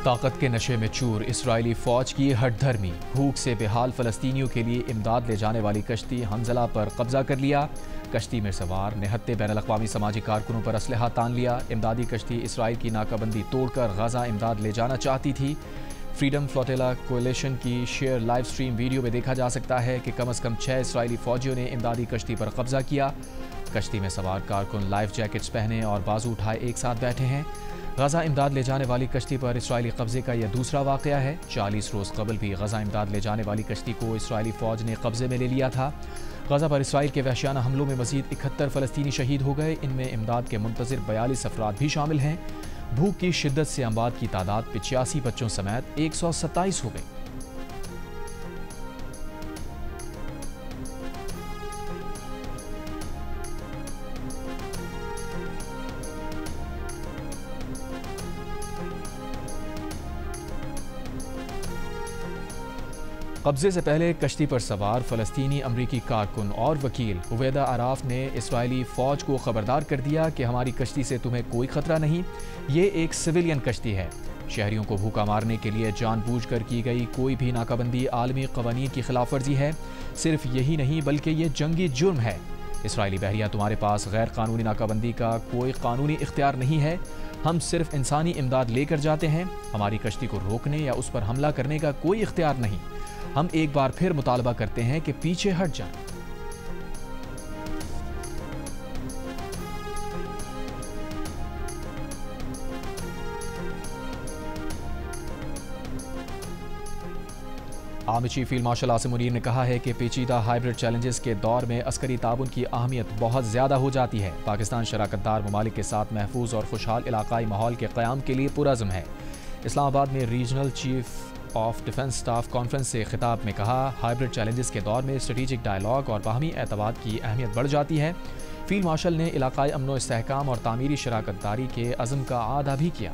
ताकत के नशे में चूर इसराइली फौज की हठधर्मी, भूख से बेहाल फलस्तीनियों के लिए इमदाद ले जाने वाली कश्ती हंजला पर कब्जा कर लिया। कश्ती में सवार निहत्ते बैनुल-अक़वामी समाजी कारकुनों पर असलहा तान लिया। इमदादी कश्ती इसराइल की नाकाबंदी तोड़कर गजा इमदाद ले जाना चाहती थी। फ्रीडम फ्लोटिला कोalition की शेयर लाइव स्ट्रीम वीडियो में देखा जा सकता है कि कम से कम 6 इसराइली फौजियों ने इमदादी कश्ती पर कब्जा किया। कश्ती में सवार कारकुन लाइफ जैकेट्स पहने और बाजू उठाए एक साथ बैठे हैं। गजा इमदाद ले जाने वाली कश्ती पर इसराइली कब्जे का यह दूसरा वाक़या है। 40 रोज़ कबल भी गजा इमदाद ले जाने वाली कश्ती को इसराइली फ़ौज ने कब्जे में ले लिया था। गजा पर इसराइल के वहशियाना हमलों में मज़ीद 71 फ़लस्तीनी शहीद हो गए। इनमें इमदाद के मुंतज़िर 42 अफराद भी शामिल हैं। भूख की शिद्दत से अमवात की तादाद 85 बच्चों समेत 127 हो गई। कब्जे से पहले कश्ती पर सवार फ़लस्तीनी अमरीकी कारकुन और वकील उवैदा आराफ ने इसराइली फ़ौज को ख़बरदार कर दिया कि हमारी कश्ती से तुम्हें कोई ख़तरा नहीं, ये एक सिविलियन कश्ती है। शहरियों को भूखा मारने के लिए जानबूझकर की गई कोई भी नाकाबंदी आलमी क़वानीन की खिलाफ वर्जी है। सिर्फ यही नहीं बल्कि ये जंगी जुर्म है। इसराइली बहरिया, तुम्हारे पास गैर कानूनी नाकाबंदी का कोई कानूनी इख्तियार नहीं है। हम सिर्फ इंसानी इमदाद लेकर जाते हैं। हमारी कश्ती को रोकने या उस पर हमला करने का कोई इख्तियार नहीं। हम एक बार फिर मुतालबा करते हैं कि पीछे हट जाएं। Army chief field marshal Asim Munir ने कहा है कि पेचीदा हाइब्रिड चैलेंजेस के दौर में अस्करी ताउन की अहमियत बहुत ज़्यादा हो जाती है। पाकिस्तान शराकतदार ममालिक के साथ महफूज और खुशहाल इलाकाई माहौल के क़याम के लिए पुरज़्म है। इस्लामाबाद में regional chief of defence staff conference से खिताब में कहा, हाइब्रिड चैलेंजेस के दौर में स्ट्रेटेजिक डायलॉग और बाहमी एतमाद की अहमियत बढ़ जाती है। फील्ड मार्शल ने इलाकाई अमन व इस्तेहकाम और तामीरी शराकतदारी के अज़्म का आदा भी किया।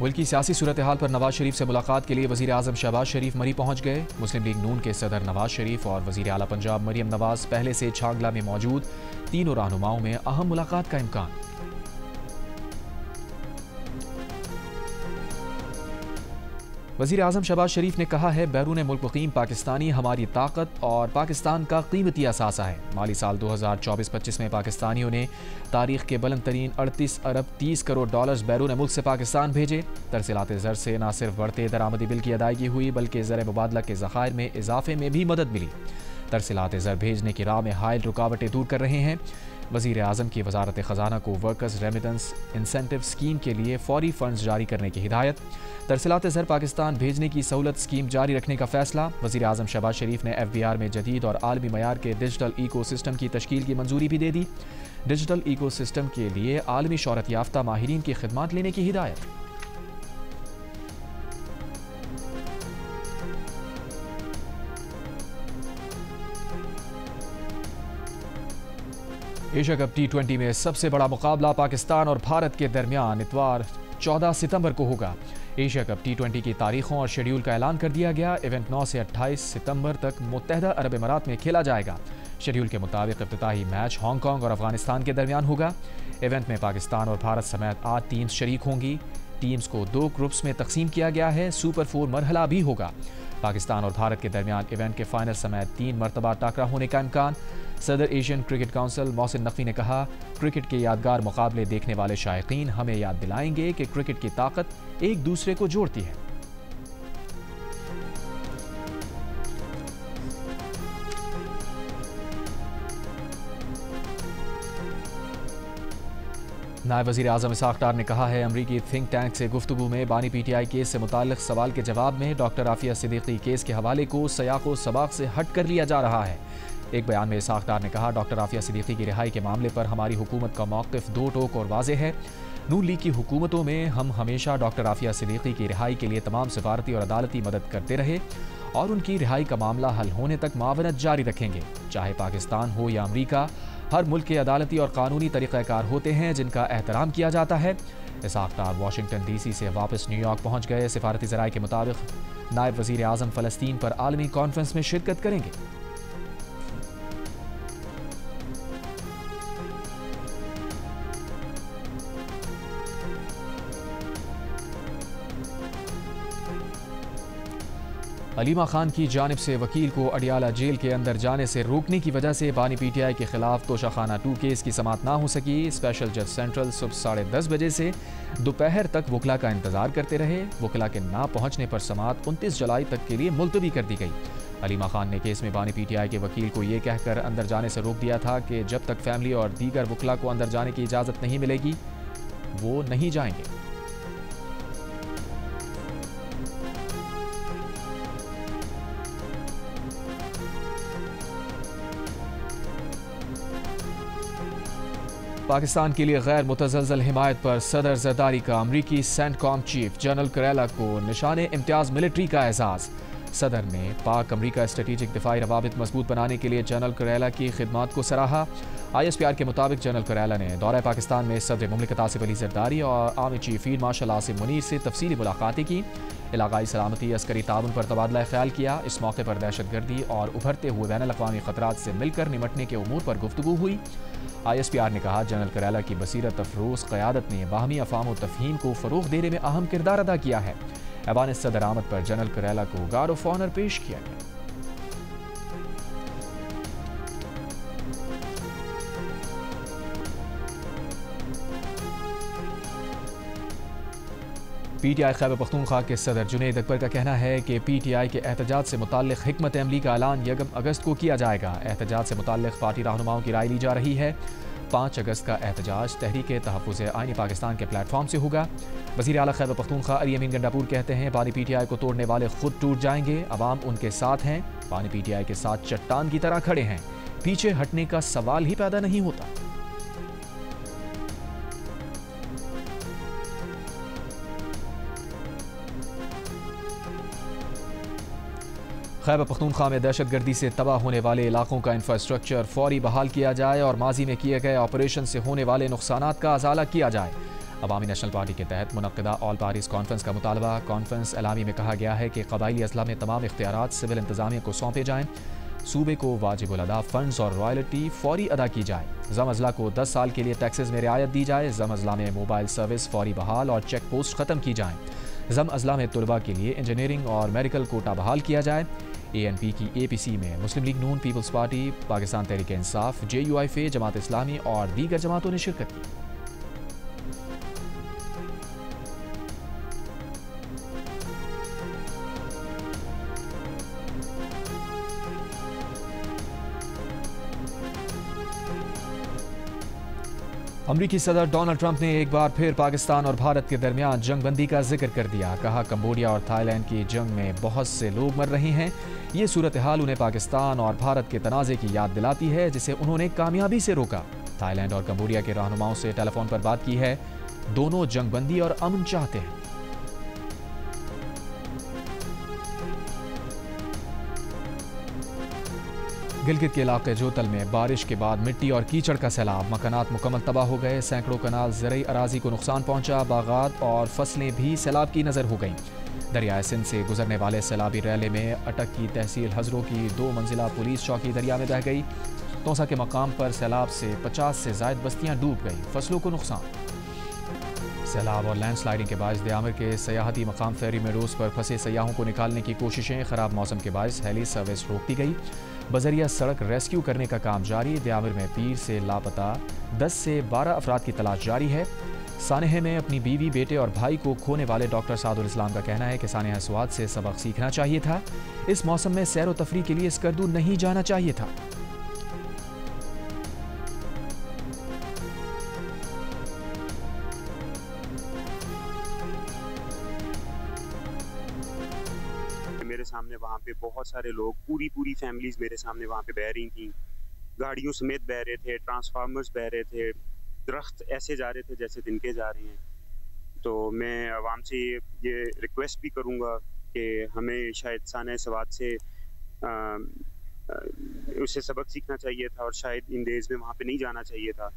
मुल्क की सियासी सूरत हाल पर नवाज शरीफ से मुलाकात के लिए वज़ीर आज़म शहबाज शरीफ मरी पहुंच गए। मुस्लिम लीग नून के सदर नवाज शरीफ और वज़ीर आला पंजाब मरियम नवाज पहले से छांगला में मौजूद। तीनों रहनुमाओं में अहम मुलाकात का इम्कान। वज़ीर आज़म शहबाज शरीफ ने कहा है, बैरून मुल्क मुक़ीम पाकिस्तानी हमारी ताकत और पाकिस्तान का कीमती असासा है। माली साल 2024-25 में पाकिस्तानियों ने तारीख़ के बुलंद तरीन 38 अरब 30 करोड़ डॉलर्स बैरून मुल्क से पाकिस्तान भेजे। तरसीलात ज़र से न सिर्फ बढ़ते दरामदी बिल की अदायगी हुई बल्कि ज़र मुबादला के ज़खायर में इजाफे में भी मदद मिली। तरसीलात ज़र भेजने की राह में हायल रुकावटें दूर कर रहे हैं। वज़ीर आज़म की वज़ारत ख़जाना को वर्कर्स रेमिटेंस इंसेंटिव स्कीम के लिए फौरी फ़ंड्स जारी करने की हिदायत। तरसीलात ज़र पाकिस्तान भेजने की सहूलत स्कीम जारी रखने का फ़ैसला। वज़ीर आज़म शहबाज शरीफ ने FBR में जदीद और आलमी मयार के डिजिटल इको सिस्टम की तश्कील की मंजूरी भी दे दी। डिजिटल इको सिस्टम के लिए आलमी शोहरत याफ्ता माहिरीन की खिदमत लेने की हिदायत। एशिया कप T20 में सबसे बड़ा मुकाबला पाकिस्तान और भारत के दरमियान इतवार 14 सितंबर को होगा। एशिया कप T20 की तारीखों और शेड्यूल का ऐलान कर दिया गया। इवेंट 9 से 28 सितंबर तक मुत्तहदा अरब अमारात में खेला जाएगा। शेड्यूल के मुताबिक इफ्तिताही मैच हांगकांग और अफगानिस्तान के दरमियान होगा। इवेंट में पाकिस्तान और भारत समेत 8 टीम्स शरीक होंगी। टीम्स को 2 ग्रुप्स में तकसीम किया गया है। सुपर 4 मरहला भी होगा। पाकिस्तान और भारत के दरमियान इवेंट के फाइनल समेत 3 मरतबा टाकरा होने का इम्कान। सदर Asian cricket council Mohsin Naqvi ने कहा, क्रिकेट के यादगार मुकाबले देखने वाले शायकीन हमें याद दिलाएंगे कि क्रिकेट की ताकत एक दूसरे को जोड़ती है। नायब वज़ीर आज़म इसहाक़ डार ने कहा है, अमरीकी थिंक टैंक से गुफ्तगू में बानी PTI केस से मुताल्लिक़ सवाल के जवाब में डॉक्टर आफिया सिद्दीकी केस के हवाले को सयाक़ो सबाक़ से हट कर लिया जा रहा है। एक बयान में इसहाक़ डार ने कहा, डॉक्टर आफिया सिद्दीकी की रिहाई के मामले पर हमारी हुकूमत का मौक़िफ़ दो टोक और वाज़ेह है। नून लीग की हुकूमतों में हम हमेशा डॉक्टर आफिया सिद्दीकी की रिहाई के लिए तमाम सिफारती और अदालती मदद करते रहे और उनकी रिहाई का मामला हल होने तक मावनत जारी रखेंगे। चाहे पाकिस्तान हो या अमरीका, हर मुल्क के अदालती और कानूनी तरीक़ाकार होते हैं जिनका एहतराम किया जाता है। इसहाक़ डार वाशिंगटन DC से वापस न्यूयॉर्क पहुँच गए। सिफारती ज़राए के मुताबिक नायब वज़ीर आज़म फ़लस्तीन पर आलमी कॉन्फ्रेंस में शिरकत करेंगे। अलीमा खान की जानिब से वकील को अडियाला जेल के अंदर जाने से रोकने की वजह से बानी पीटीआई के खिलाफ तोशाखाना 2 केस की समाअत ना हो सकी। स्पेशल जज सेंट्रल सुबह 10:30 बजे से दोपहर तक वकला का इंतजार करते रहे। वकला के ना पहुंचने पर समाअत 29 जुलाई तक के लिए मुलतवी कर दी गई। अलीमा खान ने केस में बानी पीटीआई के वकील को यह कहकर अंदर जाने से रोक दिया था कि जब तक फैमिली और दीगर वकला को अंदर जाने की इजाज़त नहीं मिलेगी वो नहीं जाएंगे। पाकिस्तान के लिए गैर मुतज़लज़ल हिमायत पर सदर ज़रदारी का अमरीकी सेंटकॉम चीफ जनरल करेला को निशान इम्तियाज़ मिलिट्री का एजाज़। सदर ने पाक अमरीका स्ट्रेटेजिक दिफाई रवाबित मजबूत बनाने के लिए जनरल करेला की खिदमात को सराहा। ISPR के मुताबिक जनरल करेला ने दौरे पाकिस्तान में सदर मुमलिकत आसिफ अली ज़रदारी और army chief field marshal Asim Munir से तफसीली मुलाकातें की। इलाकाई सलामती अस्करी ताउन पर तबादला ख्याल किया। इस मौके पर दहशतगर्दी और उभरते हुए बैनुल अक़वामी ख़तरात से मिलकर निमटने के उमूर पर गुफ्तगू हुई। ISPR ने कहा जनरल करेला की बसीरत अफरोज़ क़यादत ने बाहमी अफ़ाम व तफ़हीम को फ़रोग़ देने में अहम किरदार अदा किया है। ऐवान सदर आमद पर जनरल करेला को गार्ड ऑफ ऑनर पेश किया गया। PTI खैबर पख्तूनख्वा के सदर जुनैद अकबर का कहना है कि PTI के एहतजाज से मुताल्लिक़ हिकमत अमली का ऐलान 1 अगस्त को किया जाएगा। एहतजाज से मुताल्लिक़ पार्टी रहनुमाओं की राय ली जा रही है। 5 अगस्त का एहतजाज तहरीक तहफ़्फ़ुज़ आईन पाकिस्तान के प्लेटफॉर्म से होगा। वज़ीर आला खैबर पख्तूनख्वा अली अमीन गंडापुर कहते हैं बानी PTI को तोड़ने वाले खुद टूट जाएंगे। अवाम उनके साथ हैं। बानी PTI के साथ चट्टान की तरह खड़े हैं। पीछे हटने का सवाल ही पैदा नहीं होता। खैबर पख्तूनख्वा में दहशतगर्दी से तबाह होने वाले इलाकों का इंफ्रास्ट्रक्चर फौरी बहाल किया जाए और माजी में किए गए ऑपरेशन से होने वाले नुकसानात का अजाला किया जाए। अवामी नेशनल पार्टी के तहत मुनक्किदा ऑल पार्टीज कॉन्फ्रेंस का मुतालबा। कॉन्फ्रेंस एलामी में कहा गया है कि कबायली अजला में तमाम इख्तियारात सिविल इंतजामिया को सौंपे जाएं। सूबे को वाजिबुल अदा फंड्स और रॉयल्टी फौरी अदा की जाए। जम अजला को 10 साल के लिए टैक्सेस में रियायत दी जाए। जम अजला में मोबाइल सर्विस फौरी बहाल और चेक पोस्ट ख़त्म की जाएँ। जम अजला में तलबा के लिए इंजीनियरिंग और मेडिकल कोटा बहाल किया जाए। ANP की APC में मुस्लिम लीग नून, peoples party, Pakistan Tehreek Insaf, JUIF, Jamaat Islami और दीगर जमातों ने शिरकत की। अमरीकी सदर डोनाल्ड ट्रंप ने एक बार फिर पाकिस्तान और भारत के दरमियान जंगबंदी का जिक्र कर दिया। कहा कंबोडिया और थाईलैंड की जंग में बहुत से लोग मर रहे हैं। ये सूरत हाल उन्हें पाकिस्तान और भारत के तनाज़े की याद दिलाती है जिसे उन्होंने कामयाबी से रोका। थाईलैंड और कंबोडिया के रहनुमाओं से टेलीफोन पर बात की है। दोनों जंगबंदी और अमन चाहते हैं। गिलगित के इलाके जोतल में बारिश के बाद मिट्टी और कीचड़ का सैलाब। मकानात मुकम्मल तबाह हो गए। सैकड़ों कनाल ज़रई अराजी को नुकसान पहुंचा। बागात और फसलें भी सैलाब की नज़र हो गईं। दरियाए सिंध से गुजरने वाले सैलाबी रैले में अटक की तहसील हजरों की 2 मंजिला पुलिस चौकी दरिया में बह गई। तोसा के मकाम पर सैलाब से 50 से ज़ायद बस्तियां डूब गई। फसलों को नुकसान। सैलाब और लैंडस्लाइडिंग के बायस दयामर के सयाहती मकाम फेरी में रोज पर फंसे सयाहों को निकालने की कोशिशें। खराब मौसम के बायस हेली सर्विस रोक दी गई। बजरिया सड़क रेस्क्यू करने का काम जारी। दयामर में पीर से लापता 10 से 12 अफराद की तलाश जारी है। सानेह में अपनी बीवी, बेटे और भाई को खोने वाले डॉक्टर सादुल इस्लाम का कहना है कि सानेह स्वाद से सबक सीखना चाहिए था। इस मौसम में सैर व तफरी के लिए स्कर्दू नहीं जाना चाहिए था। मेरे सामने वहाँ पे बहुत सारे लोग, पूरी फैमिलीज मेरे सामने वहाँ पे बह रही थी। गाड़ियों समेत बह रहे थे, ट्रांसफार्मर्स बह रहे थे, दरख्त ऐसे जा रहे थे जैसे तिनके जा रहे हैं। तो मैं आवाम से ये रिक्वेस्ट भी करूँगा कि हमें शायद साने सवाद से उससे सबक सीखना चाहिए था और शायद इन डेज में वहाँ पे नहीं जाना चाहिए था।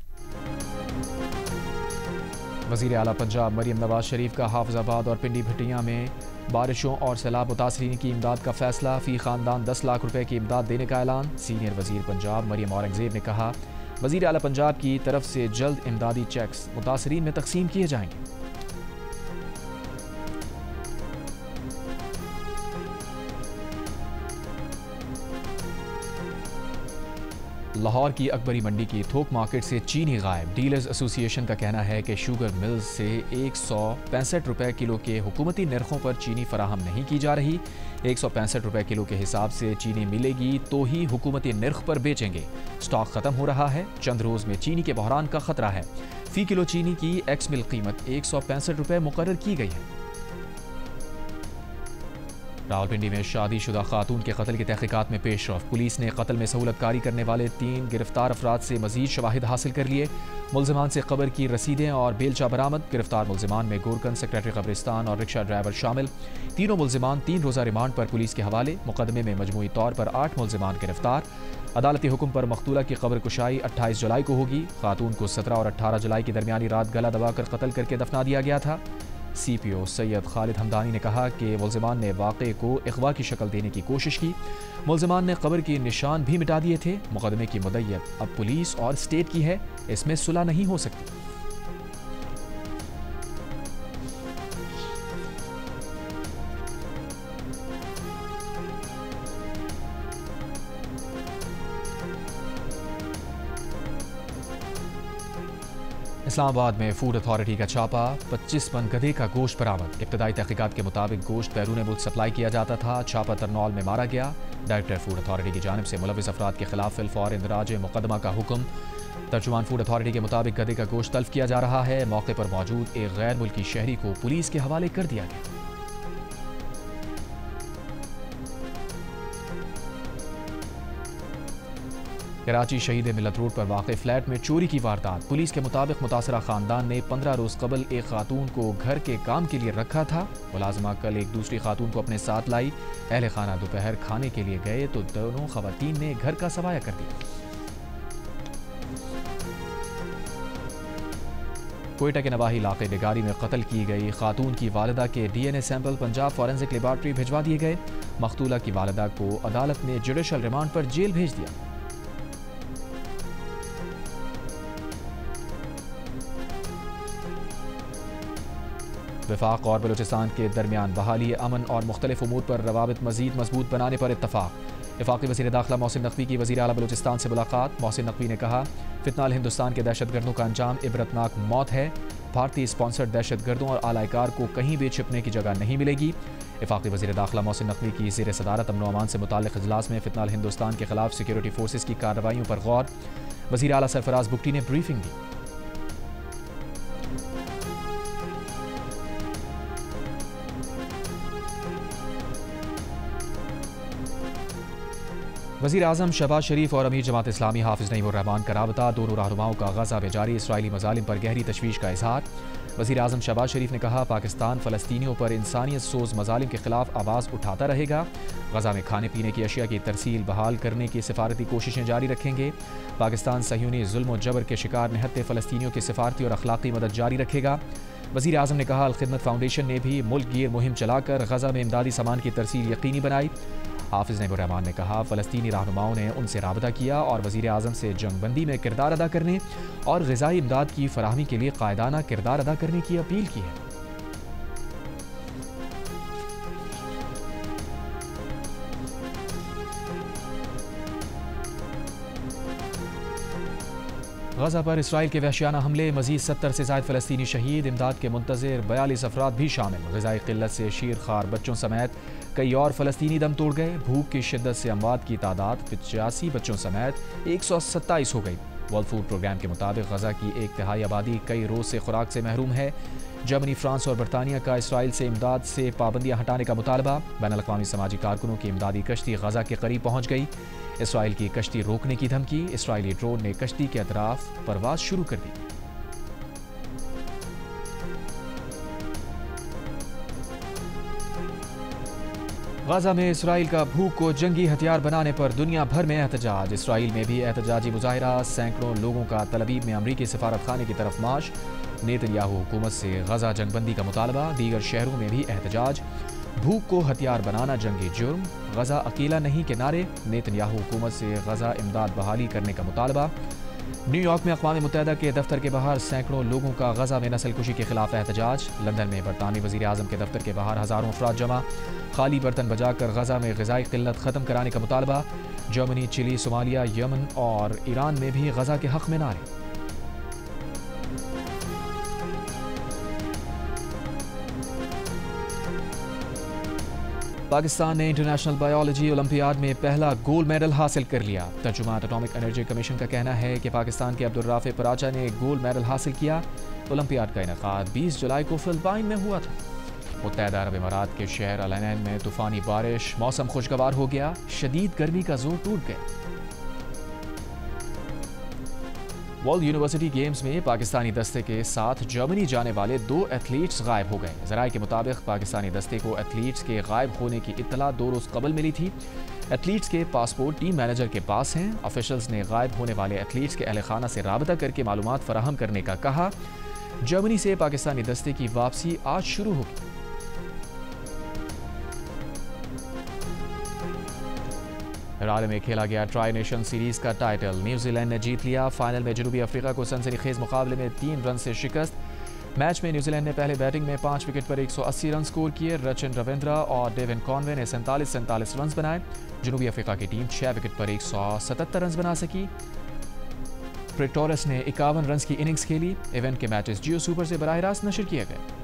वज़ीर आला पंजाब मरियम नवाज शरीफ का हाफिजाबाद और पिंडी भटियां में बारिशों और सैलाब मुतासरीन की इमदाद का फैसला। फ़ी ख़ानदान 10 लाख रुपए की इमदाद देने का ऐलान। सीनियर वज़ीर पंजाब मरियम औरंगज़ेब ने कहा वज़ीर आला पंजाब की तरफ से जल्द इमदादी चेक्स मुतासरीन में तकसीम किए जाएंगे। लाहौर की अकबरी मंडी की थोक मार्केट से चीनी गायब। डीलर्स एसोसिएशन का कहना है कि शुगर मिल्स से 165 रुपये किलो के हुकूमती नरखों पर चीनी फराहम नहीं की जा रही। 165 रुपये किलो के हिसाब से चीनी मिलेगी तो ही हुकूमती नर्ख पर बेचेंगे। स्टॉक खत्म हो रहा है। चंद रोज में चीनी के बहरान का खतरा है। फी किलो चीनी की एक्स मिल कीमत 165 रुपये मुकर्रर की गई है। रावलपिंडी में शादीशुदा खातून के कत्ल की तहकीकात में पेशरफ। पुलिस ने कत्ल में सहूलतकारी करने वाले 3 गिरफ्तार अफराद से मजीद शवाहिद हासिल कर लिए। मुलजमान से कब्र की रसीदें और बेलचा बरामद। गिरफ्तार मुलजमान में गोरकन, सेक्रेटरी कब्रिस्तान और रिक्शा ड्राइवर शामिल। तीनों मुलजमान 3 रोज़ा रिमांड पर पुलिस के हवाले। मुकदमे में मजमूई तौर पर 8 मुलजमान गिरफ्तार। अदालती हुक्म पर मकतूला की कब्र कुशाई 28 जुलाई को होगी। खातून को 17 और 18 जुलाई की दरमियानी रात गला दबाकर कत्ल करके दफना दिया गया था। CPO सैयद खालिद हमदानी ने कहा कि मुलजमान ने वाक़े को इग़वा की शक्ल देने की कोशिश की। मुलजमान ने कब्र के निशान भी मिटा दिए थे। मुकदमे की मुद्दत अब पुलिस और स्टेट की है, इसमें सुलह नहीं हो सकती। इस्लामाबाद में फूड अथॉरिटी का छापा। 25 मन गधे का गोश्त बरामद। इब्तदाई तहकीकात के मुताबिक गोश्त बैरून मुल्क सप्लाई किया जाता था। छापा तरनौल में मारा गया। डायरेक्टर फूड अथॉरिटी की जानिब से मुलविस अफराद के खिलाफ फिलफौर इंदराज मुकदमा का हुक्म। तर्जुमान फूड अथॉरिटी के मुताबिक गधे का गोश्त तल्फ किया जा रहा है। मौके पर मौजूद एक गैर मुल्की शहरी को पुलिस के हवाले कर दिया गया। कराची शहीद मिलत रोड पर वाक़े फ्लैट में चोरी की वारदात। पुलिस के मुताबिक मुतासरा खानदान ने 15 रोज कबल एक खातून को घर के काम के लिए रखा था। मुलाजिमा कल एक दूसरी खातून को अपने साथ लाई। अहले खाना दोपहर खाने के लिए गए तो दोनों खवातीन ने घर का सवाया कर दिया। कोयटा के नवाही इलाके बेगारी में कत्ल की गई खातून की वालिदा के DNA sample Punjab forensic laboratory भिजवा दिए गए। मकतूला की वालिदा को अदालत ने जुडिशल रिमांड पर जेल भेज दिया। वफाक और बलूचिस्तान के दरमियान बहाली अमन और मुख्तलिफ उमूर पर रवाबित मजीद मजबूत बनाने पर इत्तफाक। वफाकी वज़ीर दाखिला मोहसिन नकवी की वज़ीर आला बलूचिस्तान से मुलाकात। मोहसिन नकवी ने कहा, फितनाल हिंदुस्तान के दहशतगर्दों का अंजाम इबरतनाक मौत है। भारतीय स्पॉन्सर्ड दहशतगर्दों और आलायकार को कहीं भी छिपने की जगह नहीं मिलेगी। वफाकी वज़ीर दाखिला मोहसिन नकवी की ज़ेर सदारत अमन अमान से मुताल्लिक़ इजलास में फितनाल हिंदुस्तान के खिलाफ सिक्योरिटी फोर्सेस की कार्रवाइयों पर गौर। वज़ीर आला सरफराज बुगटी ने ब्रीफिंग दी। वज़ीर आज़म शहबाज शरीफ और अमीर जमात इस्लामी हाफिज़ नईमुर रहमान का राबता। दोनों रहनुमाओं का गज़ा में जारी इसराइली मज़ालिम पर गहरी तशवीश का इजहार। वज़ीर आज़म शहबाज शरीफ ने कहा, पाकिस्तान फ़लस्तीनियों पर इंसानियत सोज़ मज़ालिम के खिलाफ आवाज़ उठाता रहेगा। गज़ा में खाने पीने की अशिया की तरसील बहाल करने की सिफारती कोशिशें जारी रखेंगे। पाकिस्तान सह्यूनी जुल्म और जबर के शिकार निहत्ते फ़लस्तीनियों की सिफारती और अखलाकी मदद जारी रखेगा। वज़ीर आज़म ने कहा, अल खिदमत फाउंडेशन ने भी मुल्क गिर मुहिम चलाकर गज़ा में इमदादी सामान की तरसील यकीनी बनाई। हाफिज़ नईमुर रहमान ने कहा, फ़लस्तीनी रहनुमाओं ने उनसे राबता किया और वज़ीर आज़म से जंगबंदी में किरदार अदा करने और ग़िज़ाई इमदाद की फराहमी के लिए कायदाना किरदार अदा करने की अपील की है। गज़ा पर इसराइल के वहशियाना हमले, मज़ीद 70 से ज़ायद फ़लस्तीनी शहीद। इमदाद के मुंतज़िर 42 अफराद भी शामिल। ग़िज़ाई क़िल्लत से शीर खार बच्चों समेत कई और फ़लस्तीनी दम तोड़ गए। भूख की शिद्दत से अमवात की तादाद 85 बच्चों समेत 127 हो गई। वर्ल्ड फूड प्रोग्राम के मुताबिक गज़ा की 1/3 आबादी कई रोज़ से खुराक से महरूम है। जर्मनी, फ्रांस और बरतानिया का इसराइल से इमदाद से पाबंदियाँ हटाने का मुतालबा। बैनुल-अक़वामी समाजी कारकुनों की इमदादी कश्ती गज़ा के करीब पहुँच गई। इसराइल की कश्ती रोकने की धमकी। इसराइली ड्रोन ने कश्ती के अतराफ परवाज शुरू कर दी। गज़ा में इसराइल का भूख को जंगी हथियार बनाने पर दुनिया भर में एहतजाज। इसराइल में भी एहतजाजी मुजाहिरा। सैकड़ों लोगों का तलबीब में अमरीकी सफारत खाने की तरफ मार्च। नेतन्याहू हुकूमत से गज़ा जंगबंदी का मुतालबा। दीगर शहरों में भी एहतजाज। भूख को हथियार बनाना जंगी जुर्म, गज़ा अकेला नहीं के नारे। नेतन्याहू हुकूमत से गज़ा इमदाद बहाली करने का मुतालबा। न्यूयॉर्क में अक़वाम मुत्तहिदा के दफ्तर के बाहर सैकड़ों लोगों का गजा में नस्लकुशी के खिलाफ एहतजाज। लंदन में बरतानवी वज़ीर आज़म के दफ्तर के बाहर हज़ारों अफराद जमा। खाली बर्तन बजाकर गजा में ग़िज़ाई क़िल्लत ख़त्म कराने का मुतालबा। जर्मनी, चिली, सोमालिया, यमन और ईरान में भी गजा के हक़ में नारे। पाकिस्तान ने इंटरनेशनल बायोलॉजी ओलंपियाड में पहला गोल्ड मेडल हासिल कर लिया। तर्जुमान एटॉमिक एनर्जी कमीशन का कहना है कि पाकिस्तान के अब्दुल राफे पराचा ने गोल्ड मेडल हासिल किया। ओलंपियाड का इनेकाद 20 जुलाई को फिलिपाइन में हुआ था। मुत्तहिदा अरब इमारात के शहर अल ऐन में तूफ़ानी बारिश, मौसम खुशगवार हो गया। शदीद गर्मी का जोर टूट गया। वर्ल्ड यूनिवर्सिटी गेम्स में पाकिस्तानी दस्ते के साथ जर्मनी जाने वाले 2 एथलीट्स गायब हो गए। ज़राए के मुताबिक पाकिस्तानी दस्ते को एथलीट्स के गायब होने की इत्तला 2 रोज़ कबल मिली थी। एथलीट्स के पासपोर्ट टीम मैनेजर के पास हैं। ऑफिशियल्स ने गायब होने वाले एथलीट्स के अहल खाना से राबता करके मालूमात फराहम करने का कहा। जर्मनी से पाकिस्तानी दस्ते की वापसी आज शुरू होगी। रॉय में खेला गया ट्राई नेशन सीरीज का टाइटल न्यूजीलैंड ने जीत लिया। फाइनल में जनूबी अफ्रीका को सनसनीखेज मुकाबले में 3 रन से शिकस्त। मैच में न्यूजीलैंड ने पहले बैटिंग में 5 विकेट पर 180 रन स्कोर किए। रचिन रविंद्रा और डेविन कॉनवे ने 47 रन बनाए। जनूबी अफ्रीका की टीम 6 विकेट पर 177 रन बना सकी। प्रेटोरस ने 51 रन की इनिंग्स खेली। इवेंट के मैचेस जियो सुपर से बराह रास्त नशर किए गए।